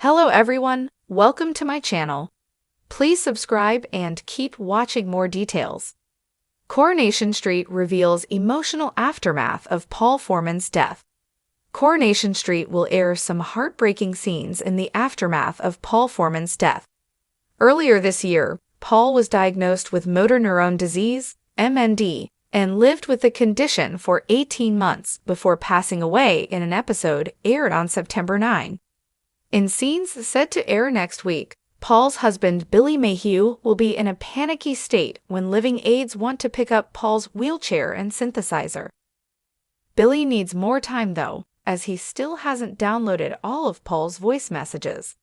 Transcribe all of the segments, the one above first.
Hello everyone, welcome to my channel. Please subscribe and keep watching more details. Coronation Street reveals emotional aftermath of Paul Foreman's death. Coronation Street will air some heartbreaking scenes in the aftermath of Paul Foreman's death. Earlier this year, Paul was diagnosed with motor neuron disease, MND, and lived with the condition for 18 months before passing away in an episode aired on September 9. In scenes set to air next week, Paul's husband Billy Mayhew will be in a panicky state when living aides want to pick up Paul's wheelchair and synthesizer. Billy needs more time though, as he still hasn't downloaded all of Paul's voice messages.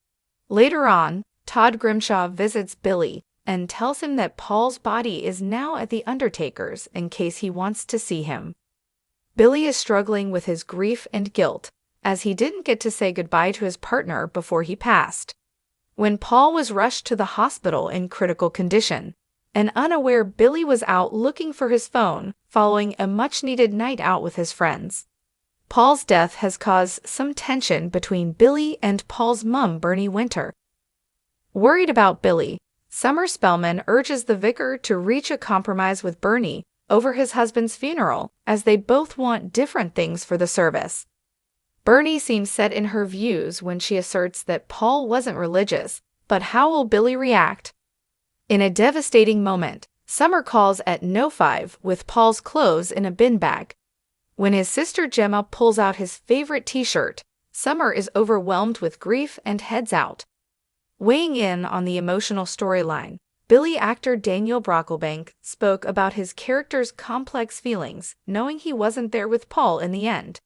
Later on, Todd Grimshaw visits Billy and tells him that Paul's body is now at the undertaker's in case he wants to see him. Billy is struggling with his grief and guilt, as he didn't get to say goodbye to his partner before he passed. When Paul was rushed to the hospital in critical condition, and unaware Billy was out looking for his phone following a much-needed night out with his friends. Paul's death has caused some tension between Billy and Paul's mom, Bernie Winter. Worried about Billy, Summer Spellman urges the vicar to reach a compromise with Bernie over his husband's funeral, as they both want different things for the service. Bernie seems set in her views when she asserts that Paul wasn't religious, but how will Billy react? In a devastating moment, Summer calls at No 5 with Paul's clothes in a bin bag. When his sister Gemma pulls out his favorite t-shirt, Summer is overwhelmed with grief and heads out. Weighing in on the emotional storyline, Billy actor Daniel Brocklebank spoke about his character's complex feelings, knowing he wasn't there with Paul in the end.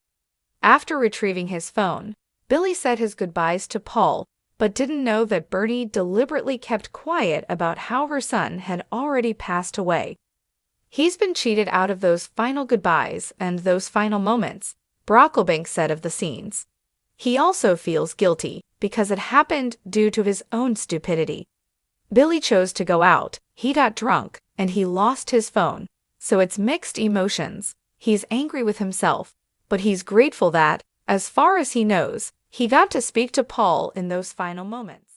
After retrieving his phone, Billy said his goodbyes to Paul, but didn't know that Bernie deliberately kept quiet about how her son had already passed away. He's been cheated out of those final goodbyes and those final moments, Brocklebank said of the scenes. He also feels guilty because it happened due to his own stupidity. Billy chose to go out, he got drunk, and he lost his phone, so it's mixed emotions. He's angry with himself, but he's grateful that, as far as he knows, he got to speak to Paul in those final moments.